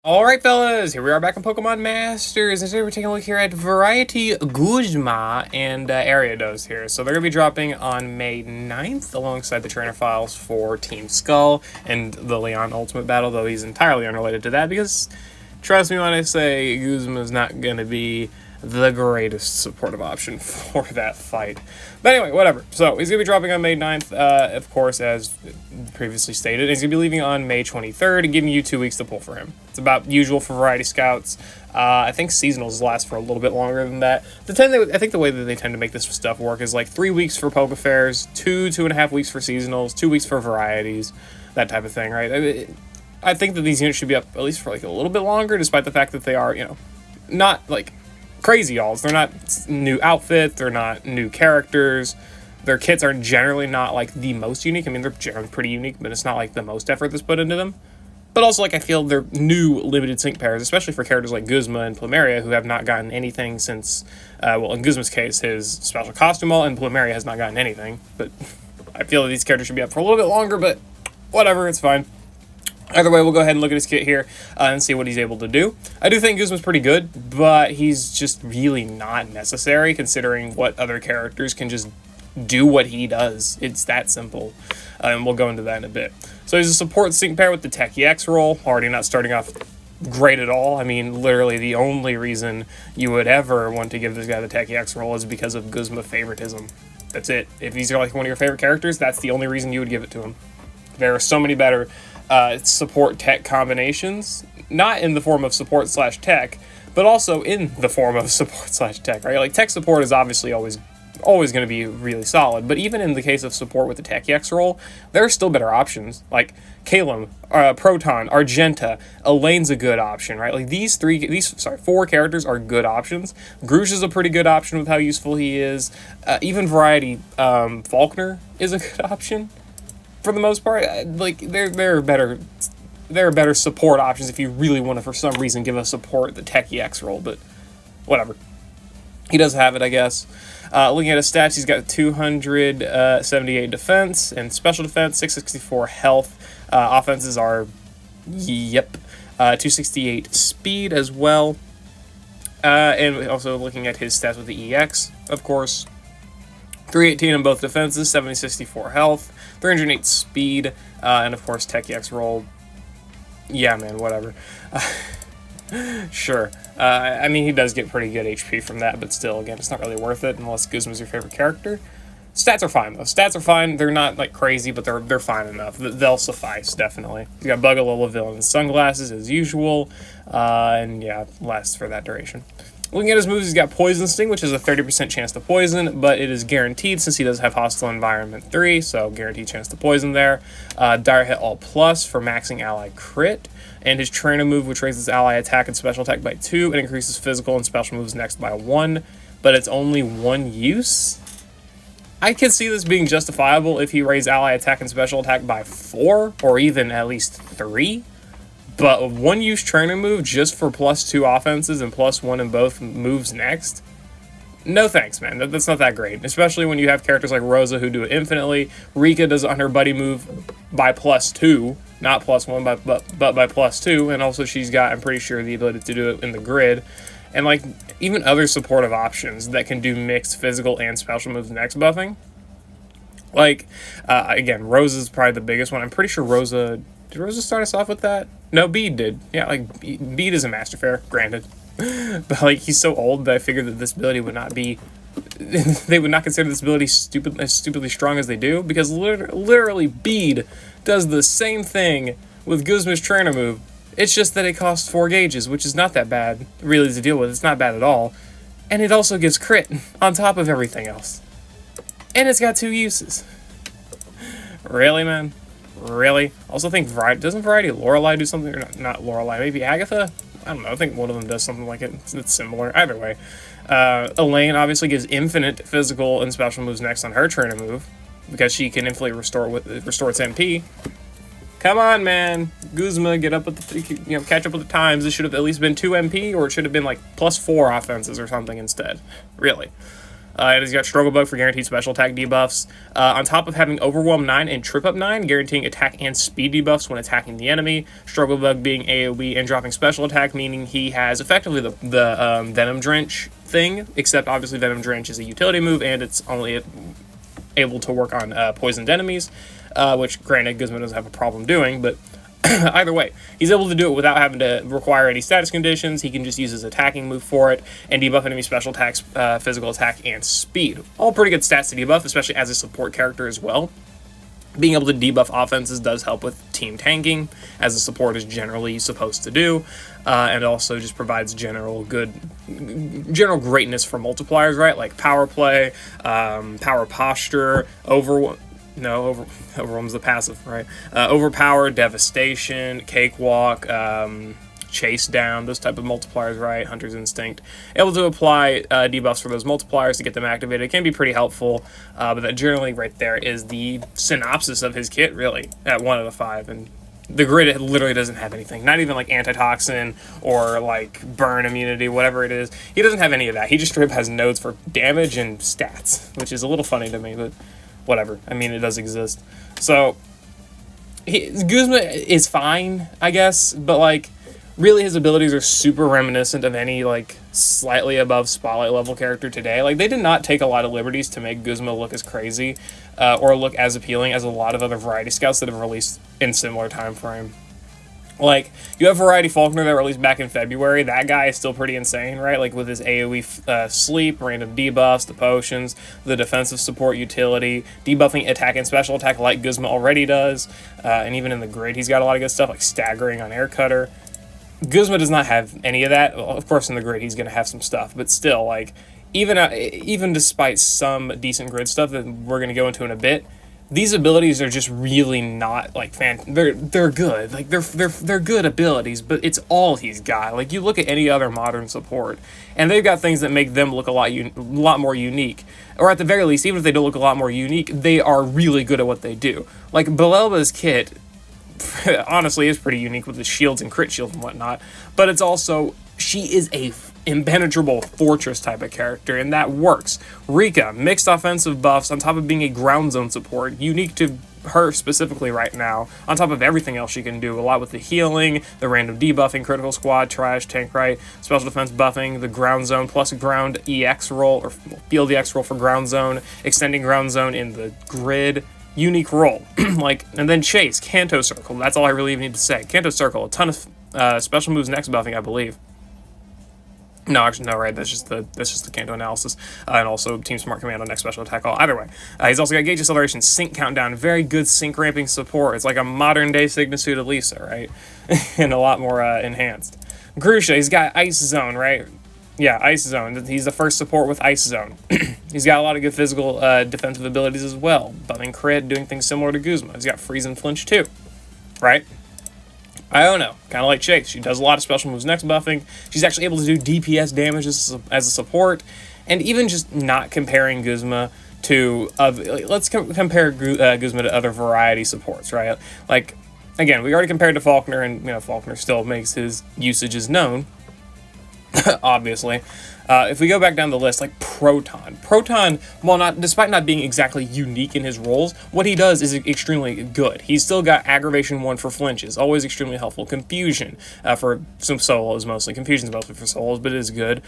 Alright fellas, here we are back on Pokemon Masters, and today we're taking a look here at Variety Guzma and Ariados here. So they're going to be dropping on May 9th alongside the trainer files for Team Skull and the Leon Ultimate Battle, though he's entirely unrelated to that because, trust me when I say, Guzma is not going to be the greatest supportive option for that fight. But anyway, whatever. So he's going to be dropping on May 9th, of course, as previously stated. He's going to be leaving on May 23rd and giving you 2 weeks to pull for him. It's about usual for Variety Scouts. I think seasonals last for a little bit longer than that. I think the way that they tend to make this stuff work is like 3 weeks for Poke Fairs, 2.5 weeks for seasonals, 2 weeks for varieties, that type of thing, right? I think that these units should be up at least for like a little bit longer, despite the fact that they are, not like crazy alls. They're not new outfits, they're not new characters. Their kits are generally not like the most unique. I mean, they're generally pretty unique, but it's not like the most effort that's put into them. But also, like, I feel they're new limited sync pairs, especially for characters like Guzma and Plumeria, who have not gotten anything since, well, in Guzma's case, his special costume all, and Plumeria has not gotten anything. But I feel that these characters should be up for a little bit longer, but whatever, it's fine. Either way, we'll go ahead and look at his kit here and see what he's able to do. I do think Guzma's pretty good, but he's just really not necessary considering what other characters can just do what he does. It's that simple, and we'll go into that in a bit. So he's a support sync pair with the Techie X roll, already not starting off great at all. I mean, literally the only reason you would ever want to give this guy the Techie X roll is because of Guzma favoritism. That's it. If he's like one of your favorite characters, that's the only reason you would give it to him. There are so many better support tech combinations, not in the form of support slash tech, but also in the form of support slash tech, right? Like, tech support is obviously always going to be really solid, but even in the case of support with the Techie X roll, there are still better options, like Calum, Proton, Argenta, Elaine's a good option, right? Like, these four characters are good options. Grush is a pretty good option with how useful he is. Even Variety Faulkner is a good option. For the most part, like, there are better support options if you really want to, for some reason, give a support the Techie X roll, but whatever. He does have it, I guess. Looking at his stats, he's got 278 defense and special defense, 664 health. Offenses are, 268 speed as well. And also looking at his stats with the EX, of course. 318 in both defenses, 764 health, 308 speed, and of course Techie X roll. Yeah, man, whatever. Sure. I mean, he does get pretty good HP from that, but still, again, it's not really worth it unless Guzma's your favorite character. Stats are fine, though. Stats are fine. They're not, like, crazy, but they're fine enough. They'll suffice, definitely. You got Bugalola, Villain, and Sunglasses, as usual, and, yeah, lasts for that duration. Looking at his moves, he's got Poison Sting, which is a 30% chance to poison, but it is guaranteed since he does have Hostile Environment 3, so guaranteed chance to poison there. Dire Hit All Plus for maxing ally crit, and his Trainer move, which raises ally attack and special attack by 2 and increases physical and special moves next by 1, but it's only 1 use. I can see this being justifiable if he raised ally attack and special attack by 4, or even at least 3. But a 1-use Trainer move just for +2 offenses and +1 in both moves next? No thanks, man. That's not that great. Especially when you have characters like Rosa who do it infinitely. Rika does it on her buddy move by +2. Not +1, but by +2. And also she's got, I'm pretty sure, the ability to do it in the grid. And, like, even other supportive options that can do mixed physical and special moves next buffing. Like, again, Rosa's probably the biggest one. I'm pretty sure Rosa... Did Rosa start us off with that? No, Bede did. Yeah, like, Bede is a Master Fair, granted. But, like, he's so old that I figured that this ability would not be... they would not consider this ability as stupidly strong as they do, because literally Bede does the same thing with Guzma's Trainer move. It's just that it costs 4 gauges, which is not that bad, really, to deal with. It's not bad at all. And it also gives crit on top of everything else. And it's got 2 uses. Really, man? Really? Also think doesn't Variety Lorelei do something, or not Lorelei, maybe Agatha? I don't know, I think one of them does something like it. It's similar. Either way. Elaine obviously gives infinite physical and special moves next on her Trainer move, because she can infinitely restore its MP. Come on, man. Guzma, get up with the, catch up with the times. This should have at least been 2 MP, or it should have been like +4 offenses or something instead. Really. And he's got Struggle Bug for guaranteed special attack debuffs. On top of having Overwhelm 9 and Trip Up 9, guaranteeing attack and speed debuffs when attacking the enemy. Struggle Bug being AoE and dropping special attack, meaning he has effectively the Venom Drench thing, except obviously Venom Drench is a utility move and it's only able to work on poisoned enemies, which granted Guzma doesn't have a problem doing, but either way, he's able to do it without having to require any status conditions. He can just use his attacking move for it and debuff enemy special attacks, physical attack, and speed. All pretty good stats to debuff, especially as a support character as well. Being able to debuff offenses does help with team tanking, as a support is generally supposed to do, and also just provides general greatness for multipliers, right? Like power play, power posture, Overwhelm's the passive, right? Overpower, devastation, cakewalk, chase down, those type of multipliers, right? Hunter's instinct. Able to apply debuffs for those multipliers to get them activated. It can be pretty helpful, but that generally right there is the synopsis of his kit, really, at 1 out of 5. And the grid literally doesn't have anything. Not even like antitoxin or like burn immunity, whatever it is. He doesn't have any of that. He just straight up has nodes for damage and stats, which is a little funny to me, but whatever. I mean, it does exist. So, Guzma is fine, I guess, but, like, really his abilities are super reminiscent of any, like, slightly above Spotlight level character today. Like, they did not take a lot of liberties to make Guzma look as crazy or look as appealing as a lot of other Variety Scouts that have released in similar time frame. Like, you have Variety Faulkner that released back in February. That guy is still pretty insane, right? Like, with his AoE sleep, random debuffs, the potions, the defensive support utility, debuffing attack and special attack like Guzma already does. And even in the grid, he's got a lot of good stuff, like staggering on Air Cutter. Guzma does not have any of that. Well, of course, in the grid, he's going to have some stuff. But still, like, even despite some decent grid stuff that we're going to go into in a bit, these abilities are just really not like they're good. Like they're good abilities, but it's all he's got. Like you look at any other modern support, and they've got things that make them look a lot more unique. Or at the very least, even if they don't look a lot more unique, they are really good at what they do. Like Belelba's kit, honestly, is pretty unique with the shields and crit shields and whatnot. But it's also she is a impenetrable fortress type of character, and that works. Rika, mixed offensive buffs on top of being a ground zone support, unique to her specifically right now, on top of everything else she can do. A lot with the healing, the random debuffing, critical squad, trash, tank right, special defense buffing, the ground zone, plus ground EX roll, or field EX roll for ground zone, extending ground zone in the grid. Unique role. Like, and then Chase, Kanto Circle, that's all I really need to say. Kanto Circle, a ton of special moves next buffing, I believe. No, actually, no, right, that's just the Kanto analysis, and also Team Smart Commando next special attack all. Either way, he's also got Gauge Acceleration, Sync Countdown, very good sync ramping support. It's like a modern-day SYGNA suit of Lisa, right? And a lot more enhanced. Grusha, he's got Ice Zone, right? Yeah, Ice Zone. He's the first support with Ice Zone. He's got a lot of good physical defensive abilities as well. Buffing crit, doing things similar to Guzma. He's got Freeze and Flinch too, right? I don't know. Kind of like Chase. She does a lot of special moves next buffing. She's actually able to do DPS damage as a support. And even just not comparing Guzma to let's compare Guzma to other variety supports, right? Like, again, we already compared to Faulkner, and Faulkner still makes his usages known, obviously. If we go back down the list, like Proton, while despite not being exactly unique in his roles, what he does is extremely good. He's still got Aggravation 1 for flinches, always extremely helpful. Confusion for some solos mostly. Confusion's mostly for solos, but it is good.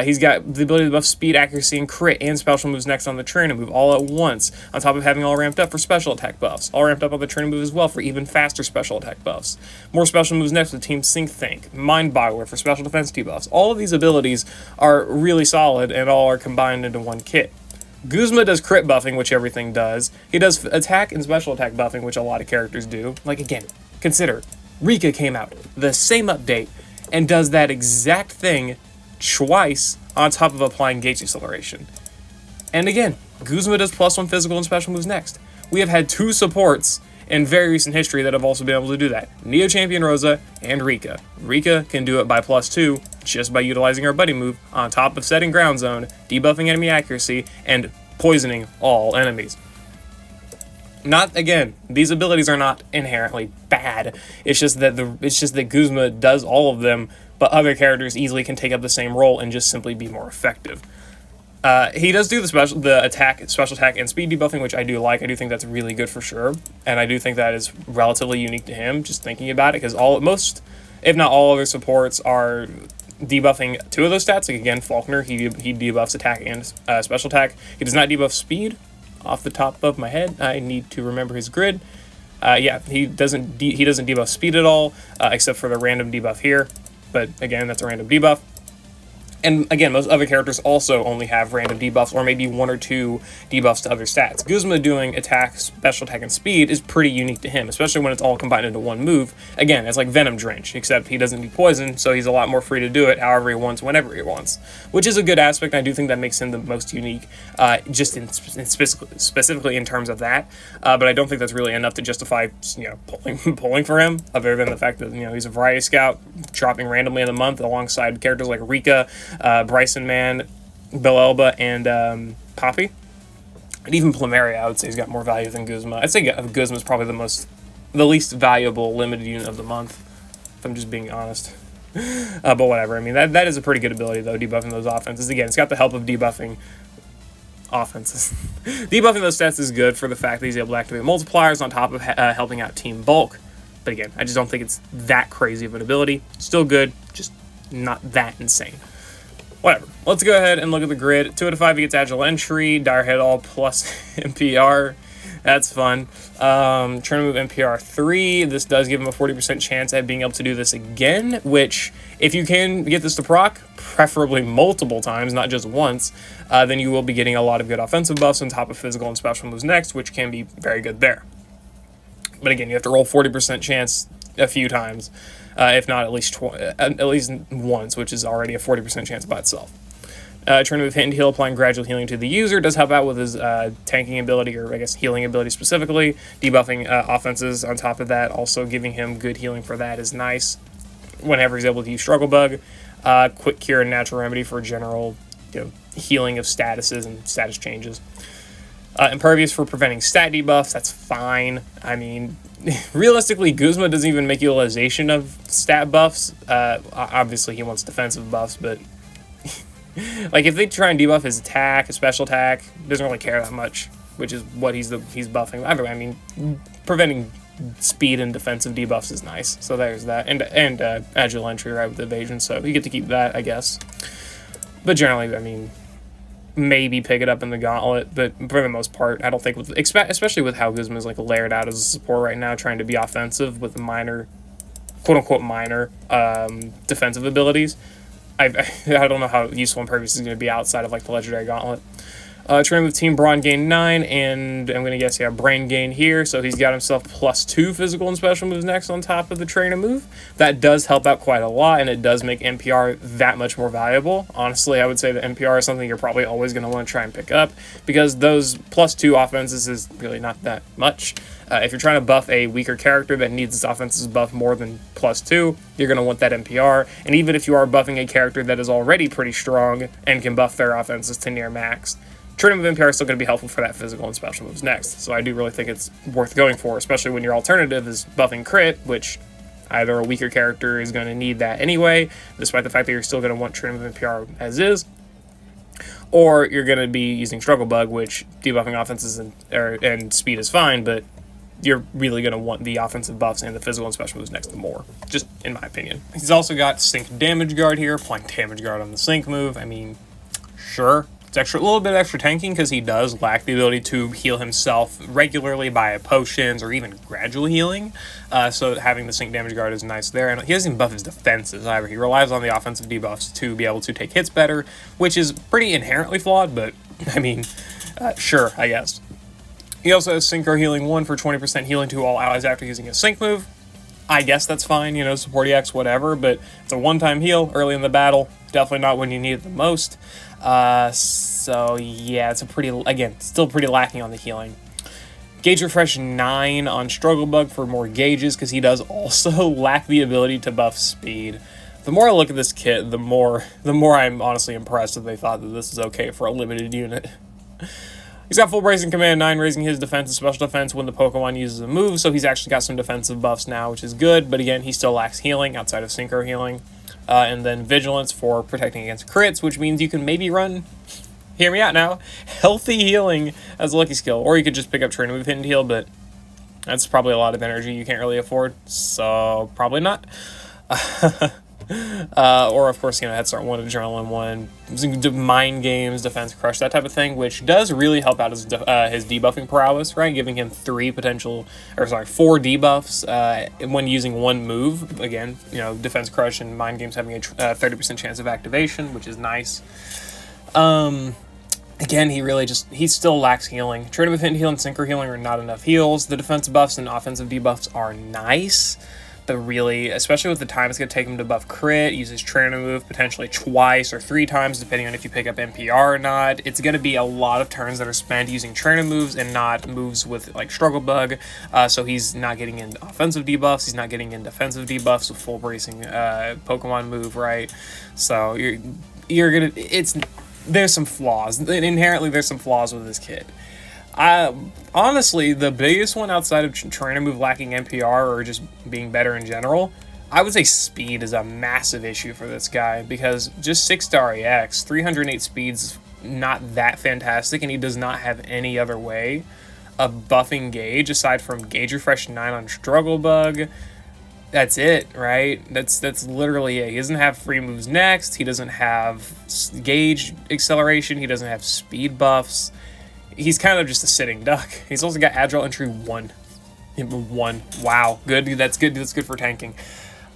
He's got the ability to buff speed, accuracy, and crit, and special moves next on the training move all at once, on top of having all ramped up for special attack buffs. All ramped up on the training move as well for even faster special attack buffs. More special moves next with Team Sync Think, Mind Boggler for special defense debuffs. All of these abilities are really solid and all are combined into one kit. Guzma does crit buffing, which everything does. He does attack and special attack buffing, which a lot of characters do. Like, again, consider, Rika came out, the same update, and does that exact thing twice on top of applying Gauge Acceleration. And again, Guzma does +1 physical and special moves next. We have had 2 supports in very recent history that have also been able to do that. Neo Champion Rosa and Rika. Rika can do it by +2 just by utilizing her buddy move on top of setting ground zone, debuffing enemy accuracy, and poisoning all enemies. Again, these abilities are not inherently bad. It's just that Guzma does all of them, but other characters easily can take up the same role and just simply be more effective. He does do special attack and speed debuffing, which I do like. I do think that's really good for sure, and I do think that is relatively unique to him. Just thinking about it, because most, if not all, other supports are debuffing 2 of those stats. Like again, Faulkner, he debuffs attack and special attack. He does not debuff speed. Off the top of my head, I need to remember his grid. Yeah, he doesn't debuff speed at all, except for the random debuff here. But again, that's a random debuff. And again, most other characters also only have random debuffs, or maybe 1 or 2 debuffs to other stats. Guzma doing attack, special attack, and speed is pretty unique to him, especially when it's all combined into one move. Again, it's like Venom Drench, except he doesn't do poison, so he's a lot more free to do it however he wants, whenever he wants. Which is a good aspect, and I do think that makes him the most unique, just specifically in terms of that. But I don't think that's really enough to justify, pulling for him, other than the fact that, he's a variety scout, dropping randomly in the month alongside characters like Rika, Bryson Man, Bill Elba, and Poppy. And even Plumeria, I would say, has got more value than Guzma. I'd say Guzma is probably the least valuable limited unit of the month, if I'm just being honest. But whatever. I mean, that is a pretty good ability, though, debuffing those offenses. Again, it's got the help of debuffing offenses. Debuffing those stats is good for the fact that he's able to activate multipliers on top of helping out Team Bulk. But again, I just don't think it's that crazy of an ability. Still good, just not that insane. Whatever. Let's go ahead and look at the grid. 2 out of 5, he gets Agile Entry, Dire Hit All plus NPR. That's fun. Trying to move NPR 3. This does give him a 40% chance at being able to do this again, which, if you can get this to proc, preferably multiple times, not just once, then you will be getting a lot of good offensive buffs on top of physical and special moves next, which can be very good there. But again, you have to roll 40% chance a few times. If not at least once, which is already a 40% chance by itself. Trying to move Hit and Heal, applying gradual healing to the user, does help out with his tanking ability, or I guess healing ability specifically. Debuffing offenses on top of that, also giving him good healing for that is nice. Whenever he's able to use Struggle Bug. Quick Cure and Natural Remedy for general healing of statuses and status changes. Impervious for preventing stat debuffs, that's fine. I mean, realistically, Guzma doesn't even make utilization of stat buffs. Obviously, he wants defensive buffs, but like if they try and debuff his attack, his special attack, doesn't really care that much, which is what he's buffing. I mean, preventing speed and defensive debuffs is nice. So there's that, and Agile Entry, right, with evasion. So you get to keep that, I guess. But generally, I mean, maybe pick it up in the gauntlet, but for the most part, I don't think, especially with how Guzma is like layered out as a support right now, trying to be offensive with minor, quote-unquote minor, defensive abilities. I don't know how useful Impervious is going to be outside of like the Legendary Gauntlet. Trying with Team Brawn gain 9, and I'm going to guess, Brain gain here, so he's got himself +2 physical and special moves next on top of the trainer move. That does help out quite a lot, and it does make NPR that much more valuable. Honestly, I would say that NPR is something you're probably always going to want to try and pick up, because those +2 offenses is really not that much. If you're trying to buff a weaker character that needs its offenses buff more than +2, you're going to want that NPR, and even if you are buffing a character that is already pretty strong and can buff their offenses to near max, Training with NPR is still going to be helpful for that physical and special moves next, so I do really think it's worth going for, especially when your alternative is buffing crit, which either a weaker character is going to need that anyway, despite the fact that you're still going to want Training with NPR as is, or you're going to be using Struggle Bug, which debuffing offenses and speed is fine, but you're really going to want the offensive buffs and the physical and special moves next to more, just in my opinion. He's also got Sync Damage Guard here, applying Damage Guard on the Sync move. I mean, sure. It's a little bit of extra tanking because he does lack the ability to heal himself regularly by potions or even gradual healing. So having the Sync Damage Guard is nice there. And he doesn't even buff his defenses either. He relies on the offensive debuffs to be able to take hits better, which is pretty inherently flawed, but I mean, sure, I guess. He also has Synchro Healing 1 for 20% healing to all allies after using a Sync move. I guess that's fine, you know, support EX, whatever, but it's a one-time heal early in the battle. Definitely not when you need it the most. So yeah, it's still pretty lacking on the healing. Gauge Refresh 9 on Struggle Bug for more gauges, because he does also lack the ability to buff speed. The more I look at this kit, the more I'm honestly impressed that they thought that this is okay for a limited unit. He's got full Bracing Command 9, raising his defense and special defense when the Pokemon uses a move, so he's actually got some defensive buffs now, which is good, but again, he still lacks healing outside of Synchro Healing. And then Vigilance for protecting against crits, which means you can maybe run Hear me out now. Healthy healing as a lucky skill. Or you could just pick up trainer move, hit and heal, but that's probably a lot of energy you can't really afford. So probably not. Or of course, Head Start 1, Adrenaline 1, Mind Games, Defense Crush, that type of thing, which does really help out his debuffing prowess, right? Giving him 4 debuffs when using one move. Again, Defense Crush and Mind Games having a 30% chance of activation, which is nice. Again, he still lacks healing. Trainer with hit and heal and synchro healing are not enough heals. The defense buffs and offensive debuffs are nice. But really, especially with the time it's going to take him to buff crit, use his trainer move potentially twice or 3 times, depending on if you pick up NPR or not. It's going to be a lot of turns that are spent using trainer moves and not moves with like Struggle Bug. So he's not getting in offensive debuffs. He's not getting in defensive debuffs with full bracing Pokemon move, right? So you're going to... There's some flaws. Inherently, there's some flaws with this kid. Honestly, the biggest one outside of trainer move lacking NPR or just being better in general, I would say speed is a massive issue for this guy, because just 6-star EX, 308 speed's not that fantastic, and he does not have any other way of buffing Gauge aside from Gauge Refresh 9 on Struggle Bug. That's it, right? That's literally it. He doesn't have free moves next, he doesn't have Gauge acceleration, he doesn't have speed buffs. He's kind of just a sitting duck. He's also got Agile Entry 1. 1. Wow. Good. That's good. That's good for tanking.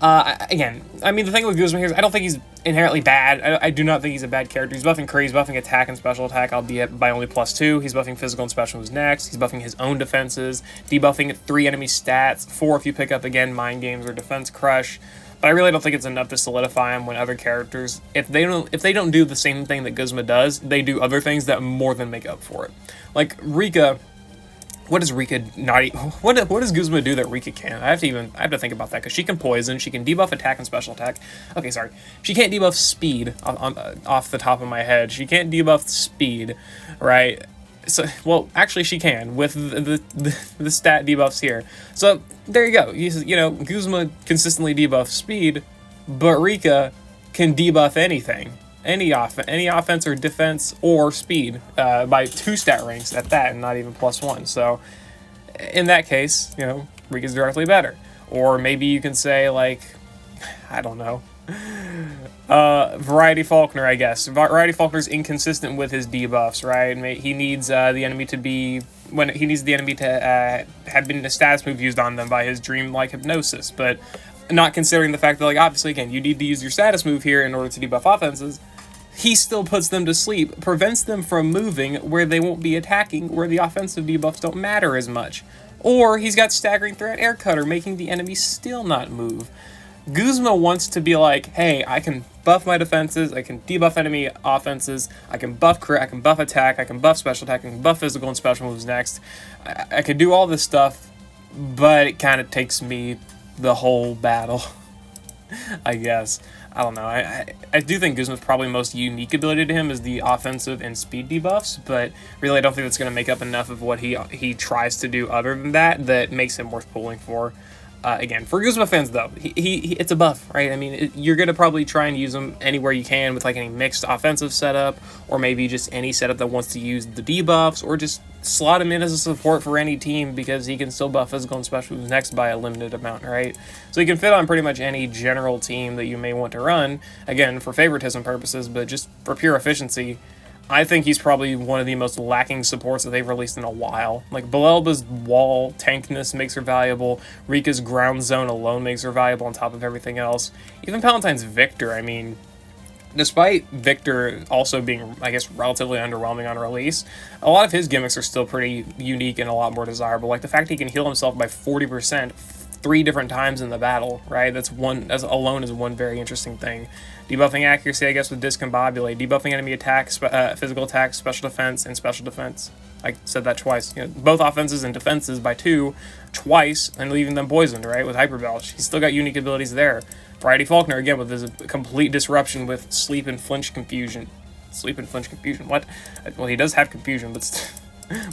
Again, I mean, the thing with Guzma here is I don't think he's inherently bad. I do not think he's a bad character. He's buffing Curry. He's buffing attack and special attack, albeit by only +2. He's buffing physical and special moves next. He's buffing his own defenses. Debuffing 3 enemy stats. 4 if you pick up, again, Mind Games or Defense Crush. But I really don't think it's enough to solidify him when other characters, if they don't do the same thing that Guzma does, they do other things that more than make up for it. Like Rika, what does Rika what does Guzma do that Rika can't? I have to think about that, because she can poison, she can debuff attack and special attack. Okay, sorry, she can't debuff speed off the top of my head. She can't debuff speed, right? So, well, actually she can with the stat debuffs here. So there you go. Guzma consistently debuffs speed, but Rika can debuff anything, any offense or defense or speed by 2 stat ranks at that, and not even +1. So in that case, Rika's directly better. Or maybe you can say, like, I don't know, Variety Faulkner, I guess. Variety Faulkner's inconsistent with his debuffs, right? He needs the enemy to have been a status move used on them by his Dreamlike Hypnosis, but not considering the fact that, like, obviously, again, you need to use your status move here in order to debuff offenses. He still puts them to sleep, prevents them from moving where they won't be attacking, where the offensive debuffs don't matter as much. Or he's got Staggering Threat Air Cutter, making the enemy still not move. Guzma wants to be like, hey, I can buff my defenses, I can debuff enemy offenses, I can buff crit, I can buff attack, I can buff special attack, I can buff physical and special moves next. I could do all this stuff, but it kind of takes me the whole battle, I guess. I don't know. I do think Guzma's probably most unique ability to him is the offensive and speed debuffs, but really I don't think that's going to make up enough of what he tries to do other than that makes him worth pulling for. Again, for Guzma fans, though, it's a buff, right? I mean, you're going to probably try and use him anywhere you can with, like, any mixed offensive setup, or maybe just any setup that wants to use the debuffs, or just slot him in as a support for any team, because he can still buff physical and special moves next by a limited amount, right? So he can fit on pretty much any general team that you may want to run, again, for favoritism purposes, but just for pure efficiency. I think he's probably one of the most lacking supports that they've released in a while. Like, Belelba's wall tankness makes her valuable. Rika's ground zone alone makes her valuable on top of everything else. Even Palatine's Victor, I mean, despite Victor also being, I guess, relatively underwhelming on release, a lot of his gimmicks are still pretty unique and a lot more desirable. Like the fact he can heal himself by 40% 3 different times in the battle, right? That's alone is one very interesting thing. Debuffing accuracy, I guess, with Discombobulate. Debuffing enemy attack, physical attack, special defense, and special defense. I said that twice. Both offenses and defenses by 2 twice, and leaving them poisoned, right? With Hyper Belch. He's still got unique abilities there. Variety Faulkner, again, with his complete disruption with Sleep and Flinch Confusion. Sleep and Flinch Confusion, what? Well, he does have Confusion, but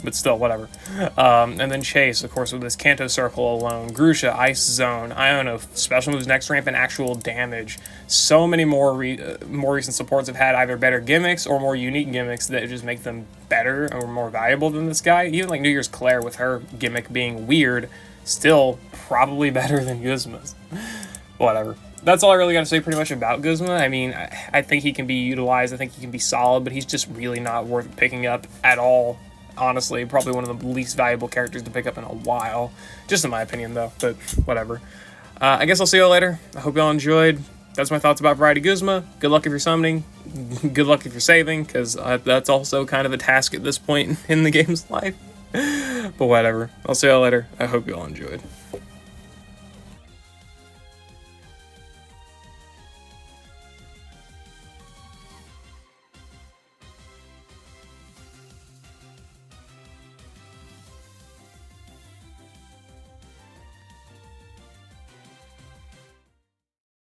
but still, whatever. And then Chase, of course, with this Kanto Circle alone. Grusha, Ice Zone, Iono, special moves, next ramp, and actual damage. So many more recent supports have had either better gimmicks or more unique gimmicks that just make them better or more valuable than this guy. Even like New Year's Claire with her gimmick being weird, still probably better than Guzma's. Whatever. That's all I really got to say pretty much about Guzma. I mean, I think he can be utilized. I think he can be solid, but he's just really not worth picking up at all. Honestly, probably one of the least valuable characters to pick up in a while. Just in my opinion, though, but whatever. I guess I'll see you all later. I hope y'all enjoyed. That's my thoughts about Variety Guzma. Good luck if you're summoning. Good luck if you're saving, because that's also kind of a task at this point in the game's life. But whatever. I'll see y'all later. I hope y'all enjoyed.